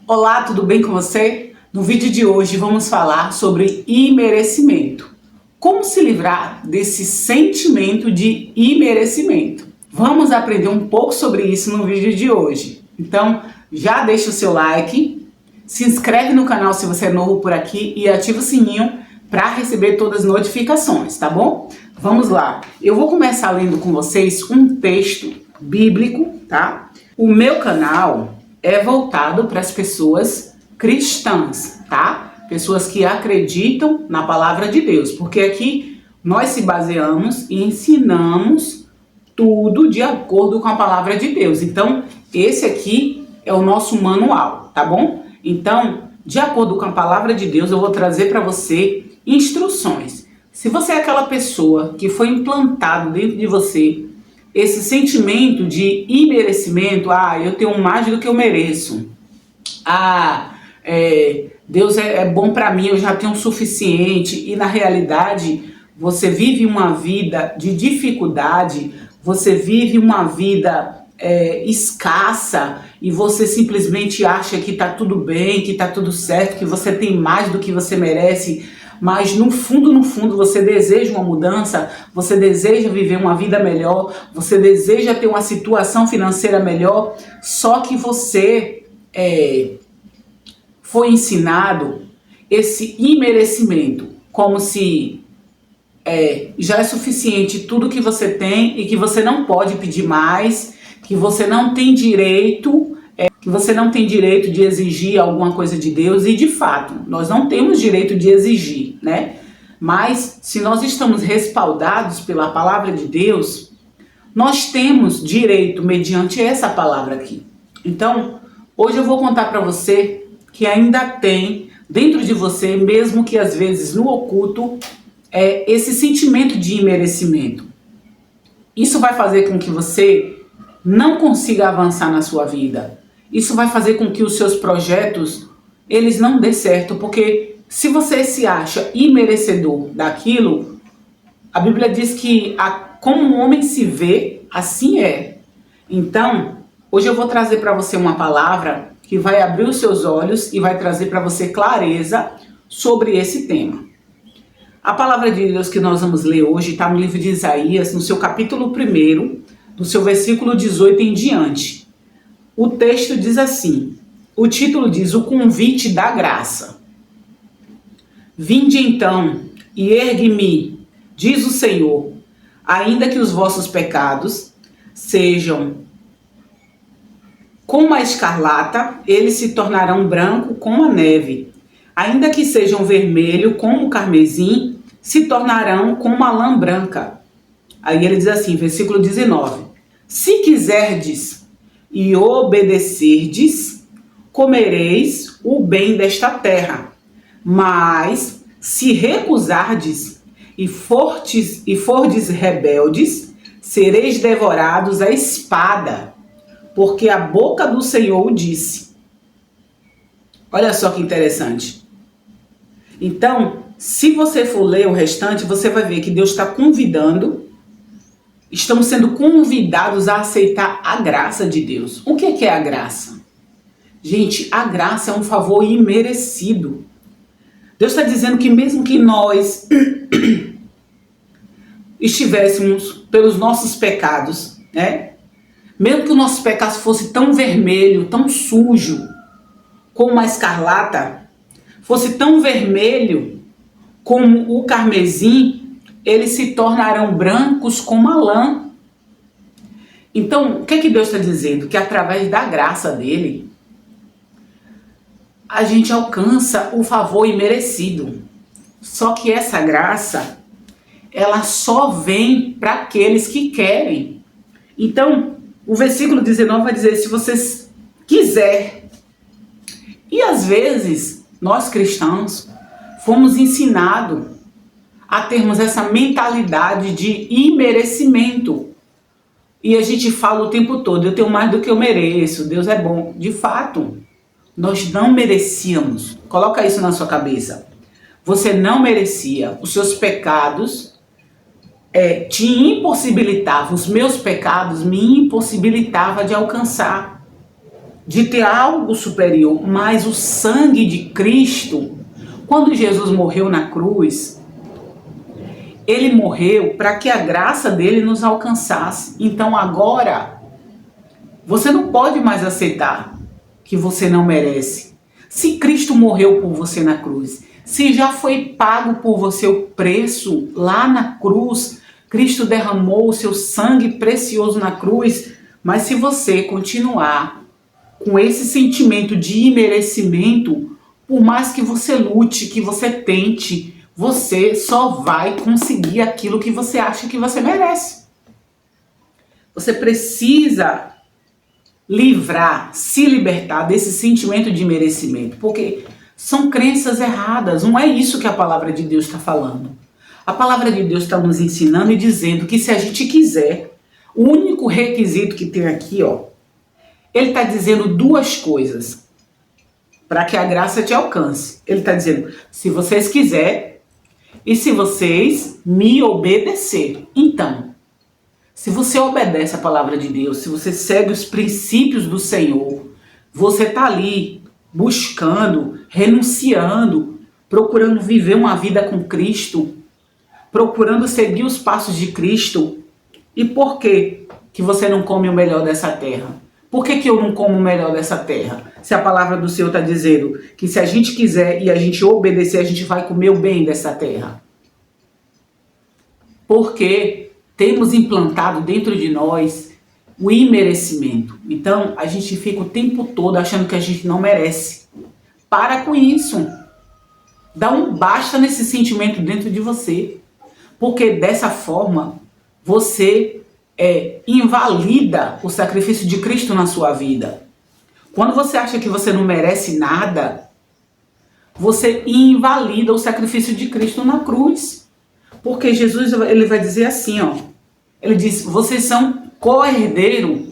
Olá, tudo bem com você? No vídeo de hoje vamos falar sobre imerecimento. Como se livrar desse sentimento de imerecimento? Vamos aprender um pouco sobre isso no vídeo de hoje. Então, já deixa o seu like, se inscreve no canal se você é novo por aqui e ativa o sininho para receber todas as notificações, tá bom? Vamos lá. Eu vou começar lendo com vocês um texto bíblico, tá? O meu canal é voltado para as pessoas cristãs, tá? Pessoas que acreditam na palavra de Deus, porque aqui nós se baseamos e ensinamos tudo de acordo com a palavra de Deus. Então, esse aqui é o nosso manual, tá bom? Então, de acordo com a palavra de Deus, eu vou trazer para você instruções. Se você é aquela pessoa que foi implantado dentro de você esse sentimento de imerecimento, eu tenho mais do que eu mereço, Deus é bom para mim, eu já tenho o suficiente, e na realidade você vive uma vida de dificuldade, você vive uma vida escassa, e você simplesmente acha que está tudo bem, que está tudo certo, que você tem mais do que você merece, mas no fundo você deseja uma mudança, você deseja viver uma vida melhor, você deseja ter uma situação financeira melhor, só que você foi ensinado esse imerecimento, como se já é suficiente tudo que você tem e que você não pode pedir mais, que você não tem direito de exigir alguma coisa de Deus, e de fato, nós não temos direito de exigir, né? Mas se nós estamos respaldados pela palavra de Deus, nós temos direito mediante essa palavra aqui. Então, hoje eu vou contar para você que ainda tem dentro de você, mesmo que às vezes no oculto, esse sentimento de imerecimento. Isso vai fazer com que você não consiga avançar na sua vida. Isso vai fazer com que os seus projetos, eles não dê certo, porque se você se acha imerecedor daquilo, a Bíblia diz que como um homem se vê, assim é. Então, hoje eu vou trazer para você uma palavra que vai abrir os seus olhos e vai trazer para você clareza sobre esse tema. A palavra de Deus que nós vamos ler hoje está no livro de Isaías, no seu capítulo 1, do seu versículo 18 em diante. O texto diz assim, o título diz: o convite da graça. Vinde então e ergue-me, diz o Senhor, ainda que os vossos pecados sejam como a escarlata, eles se tornarão branco como a neve. Ainda que sejam vermelho como o carmesim, se tornarão como a lã branca. Aí ele diz assim, versículo 19: se quiserdes e obedecerdes, comereis o bem desta terra. Mas se recusardes e fordes rebeldes, sereis devorados à espada, porque a boca do Senhor o disse. Olha só que interessante. Então, se você for ler o restante, você vai ver que Deus está convidando, estamos sendo convidados a aceitar a graça de Deus. O que é a graça? Gente, a graça é um favor imerecido. Deus está dizendo que mesmo que nós estivéssemos pelos nossos pecados, né? Mesmo que o nosso pecado fosse tão vermelho, tão sujo, como uma escarlata, fosse tão vermelho como o carmesim, eles se tornarão brancos como a lã. Então, o que é que Deus está dizendo? Que através da graça dele, a gente alcança o favor imerecido. Só que essa graça, ela só vem para aqueles que querem. Então, o versículo 19 vai dizer, se você quiser. E às vezes, nós cristãos, fomos ensinados a termos essa mentalidade de imerecimento. E a gente fala o tempo todo, eu tenho mais do que eu mereço, Deus é bom. De fato, nós não merecíamos. Coloca isso na sua cabeça. Você não merecia. Os seus pecados te impossibilitavam. Os meus pecados me impossibilitavam de alcançar. de ter algo superior, mas o sangue de Cristo, quando Jesus morreu na cruz, ele morreu para que a graça dele nos alcançasse. Então agora, você não pode mais aceitar que você não merece. Se Cristo morreu por você na cruz, se já foi pago por você o preço lá na cruz, Cristo derramou o seu sangue precioso na cruz, mas se você continuar com esse sentimento de imerecimento, por mais que você lute, que você tente, você só vai conseguir aquilo que você acha que você merece. Você precisa se libertar desse sentimento de merecimento, porque são crenças erradas, não é isso que a palavra de Deus está falando. A palavra de Deus está nos ensinando e dizendo que se a gente quiser, o único requisito que tem aqui, ele está dizendo duas coisas para que a graça te alcance. Ele está dizendo, se vocês quiserem e se vocês me obedecer. Então, se você obedece a palavra de Deus, se você segue os princípios do Senhor, você está ali buscando, renunciando, procurando viver uma vida com Cristo, procurando seguir os passos de Cristo. E por que você não come o melhor dessa terra? Por que eu não como o melhor dessa terra? Se a palavra do Senhor está dizendo que se a gente quiser e a gente obedecer, a gente vai comer o bem dessa terra. Porque temos implantado dentro de nós o imerecimento. Então, a gente fica o tempo todo achando que a gente não merece. Para com isso. Dá um basta nesse sentimento dentro de você. Porque dessa forma, você invalida o sacrifício de Cristo na sua vida. Quando você acha que você não merece nada, você invalida o sacrifício de Cristo na cruz. Porque Jesus, ele vai dizer assim, ele diz, vocês são co-herdeiro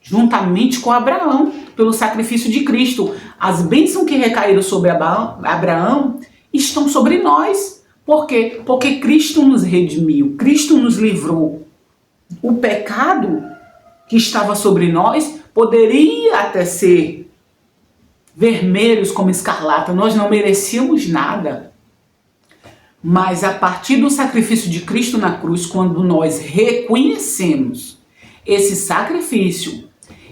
juntamente com Abraão, pelo sacrifício de Cristo. As bênçãos que recaíram sobre Abraão estão sobre nós. Por quê? Porque Cristo nos redimiu, Cristo nos livrou. O pecado que estava sobre nós poderia até ser vermelhos como escarlata, nós não merecíamos nada. Mas a partir do sacrifício de Cristo na cruz, quando nós reconhecemos esse sacrifício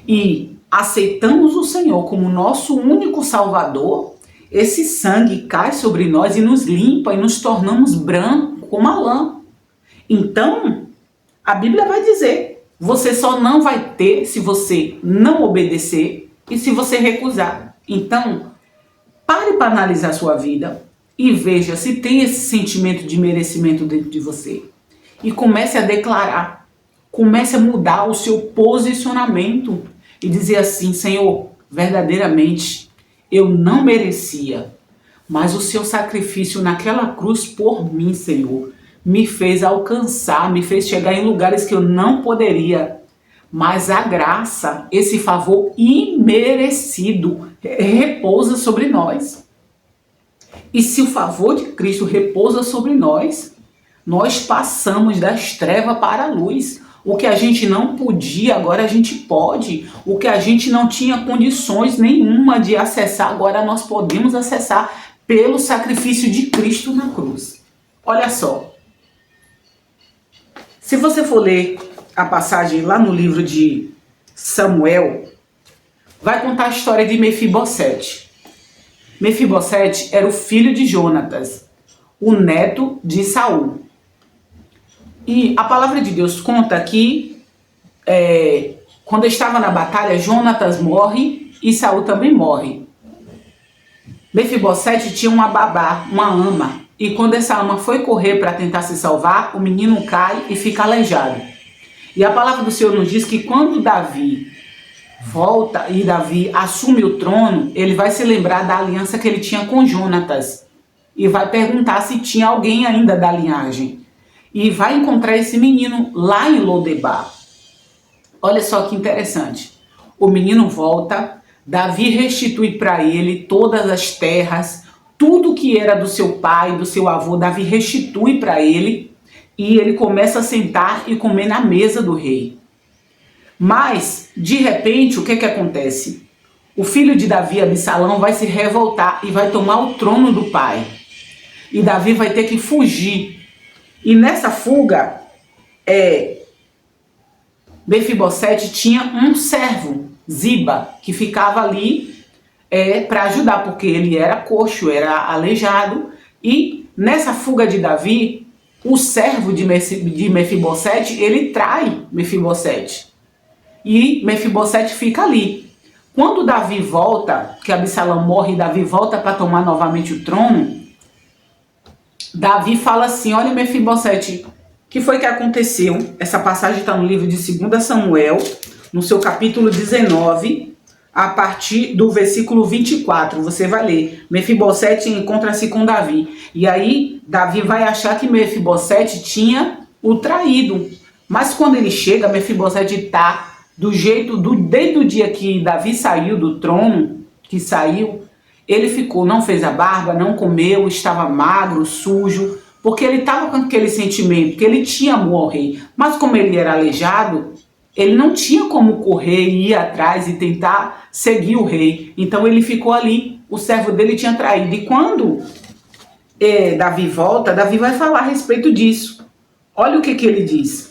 e aceitamos o Senhor como nosso único Salvador, esse sangue cai sobre nós e nos limpa e nos tornamos brancos como a lã. Então, a Bíblia vai dizer, você só não vai ter se você não obedecer e se você recusar. Então, pare para analisar a sua vida e veja se tem esse sentimento de merecimento dentro de você. E comece a declarar, comece a mudar o seu posicionamento e dizer assim, Senhor, verdadeiramente, eu não merecia, mas o seu sacrifício naquela cruz por mim, Senhor, me fez alcançar, me fez chegar em lugares que eu não poderia. Mas a graça, esse favor imerecido, repousa sobre nós. E se o favor de Cristo repousa sobre nós, nós passamos das trevas para a luz. O que a gente não podia, agora a gente pode. O que a gente não tinha condições nenhuma de acessar, agora nós podemos acessar pelo sacrifício de Cristo na cruz. Olha só. Se você for ler a passagem lá no livro de Samuel, vai contar a história de Mefibosete. Mefibosete era o filho de Jonatas, o neto de Saul. E a palavra de Deus conta que quando estava na batalha, Jonatas morre e Saul também morre. Mefibosete tinha uma babá, uma ama. E quando essa ama foi correr para tentar se salvar, o menino cai e fica aleijado. E a palavra do Senhor nos diz que quando Davi volta e Davi assume o trono, ele vai se lembrar da aliança que ele tinha com Jonatas. E vai perguntar se tinha alguém ainda da linhagem. E vai encontrar esse menino lá em Lodebar. Olha só que interessante. O menino volta, Davi restitui para ele todas as terras, tudo que era do seu pai, do seu avô, Davi restitui para ele e ele começa a sentar e comer na mesa do rei. Mas, de repente, o que acontece? o filho de Davi, Absalão, vai se revoltar e vai tomar o trono do pai. E Davi vai ter que fugir. E nessa fuga, Mefibosete tinha um servo, Ziba, que ficava ali para ajudar, porque ele era coxo, era aleijado. E nessa fuga de Davi, o servo de Mefibosete, ele trai Mefibosete. E Mefibosete fica ali. Quando Davi volta, que Absalão morre e Davi volta para tomar novamente o trono, Davi fala assim: olha, Mefibosete, o que foi que aconteceu? Essa passagem está no livro de 2 Samuel, no seu capítulo 19, a partir do versículo 24. Você vai ler. Mefibosete encontra-se com Davi. E aí, Davi vai achar que Mefibosete tinha o traído. Mas quando ele chega, Mefibosete está do jeito, desde o dia que Davi saiu do trono, que saiu, ele ficou, não fez a barba, não comeu, estava magro, sujo, porque ele estava com aquele sentimento que ele tinha amor ao rei. Mas como ele era aleijado, ele não tinha como correr e ir atrás e tentar seguir o rei. Então ele ficou ali, o servo dele tinha traído. E quando Davi volta, Davi vai falar a respeito disso. Olha o que ele diz.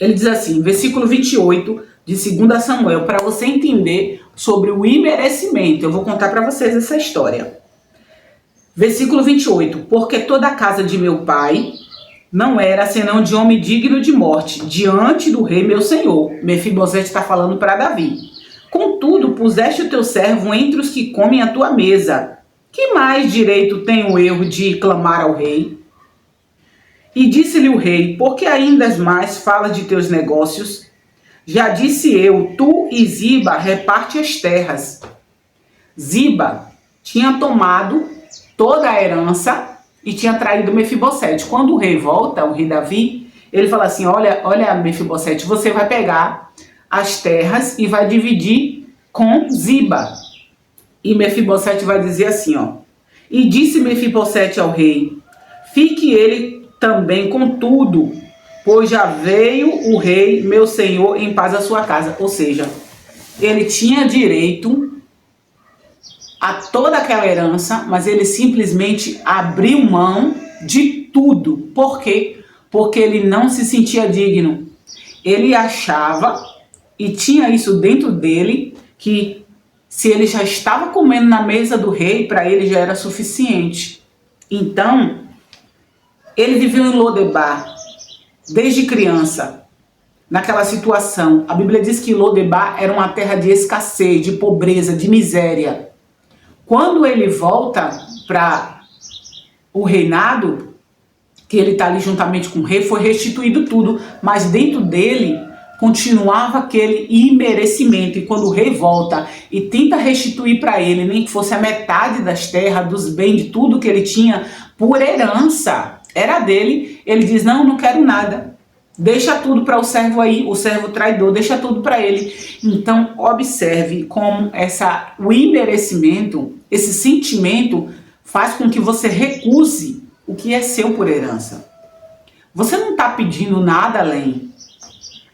Ele diz assim, versículo 28 de 2 Samuel, para você entender sobre o imerecimento. Eu vou contar para vocês essa história. Versículo 28. Porque toda a casa de meu pai não era senão de homem digno de morte, diante do rei meu senhor. Mefibosete está falando para Davi. Contudo, puseste o teu servo entre os que comem a tua mesa. Que mais direito tenho eu de clamar ao rei? E disse-lhe o rei, por que ainda mais falas de teus negócios? Já disse eu, tu e Ziba reparte as terras. Ziba tinha tomado toda a herança e tinha traído Mefibosete. Quando o rei volta, o rei Davi, ele fala assim, olha Mefibosete, você vai pegar as terras e vai dividir com Ziba. E Mefibosete vai dizer assim, e disse Mefibosete ao rei, fique ele também com tudo, pois já veio o rei, meu senhor, em paz à sua casa. Ou seja, ele tinha direito a toda aquela herança, mas ele simplesmente abriu mão de tudo. Por quê? Porque ele não se sentia digno. Ele achava, e tinha isso dentro dele, que se ele já estava comendo na mesa do rei, para ele já era suficiente. Então, ele viveu em Lodebar, desde criança, naquela situação. A Bíblia diz que Lodebar era uma terra de escassez, de pobreza, de miséria. Quando ele volta para o reinado, que ele está ali juntamente com o rei, foi restituído tudo, mas dentro dele continuava aquele imerecimento. E quando o rei volta e tenta restituir para ele, nem que fosse a metade das terras, dos bens, de tudo que ele tinha, por herança, era dele, ele diz, não quero nada. Deixa tudo para o servo aí, o servo traidor, deixa tudo para ele. Então, observe como o imerecimento, esse sentimento, faz com que você recuse o que é seu por herança. Você não está pedindo nada além.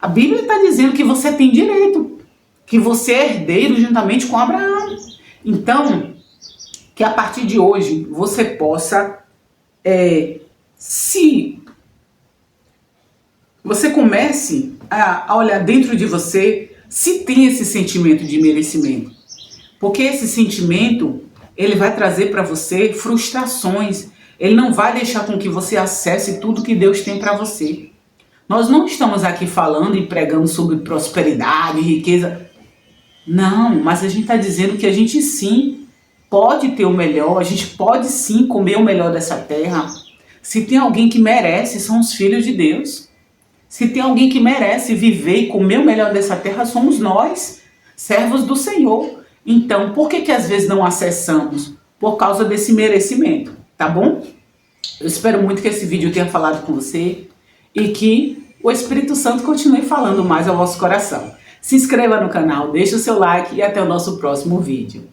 A Bíblia está dizendo que você tem direito, que você é herdeiro juntamente com Abraão. Então, que a partir de hoje você possa, se você comece a olhar dentro de você se tem esse sentimento de merecimento. Porque esse sentimento, ele vai trazer para você frustrações. Ele não vai deixar com que você acesse tudo que Deus tem para você. Nós não estamos aqui falando e pregando sobre prosperidade, riqueza. Não, mas a gente está dizendo que a gente sim pode ter o melhor, a gente pode sim comer o melhor dessa terra. Se tem alguém que merece, são os filhos de Deus. Se tem alguém que merece viver e comer o melhor dessa terra, somos nós, servos do Senhor. Então, por que às vezes não acessamos? Por causa desse merecimento, tá bom? Eu espero muito que esse vídeo tenha falado com você e que o Espírito Santo continue falando mais ao vosso coração. Se inscreva no canal, deixe o seu like e até o nosso próximo vídeo.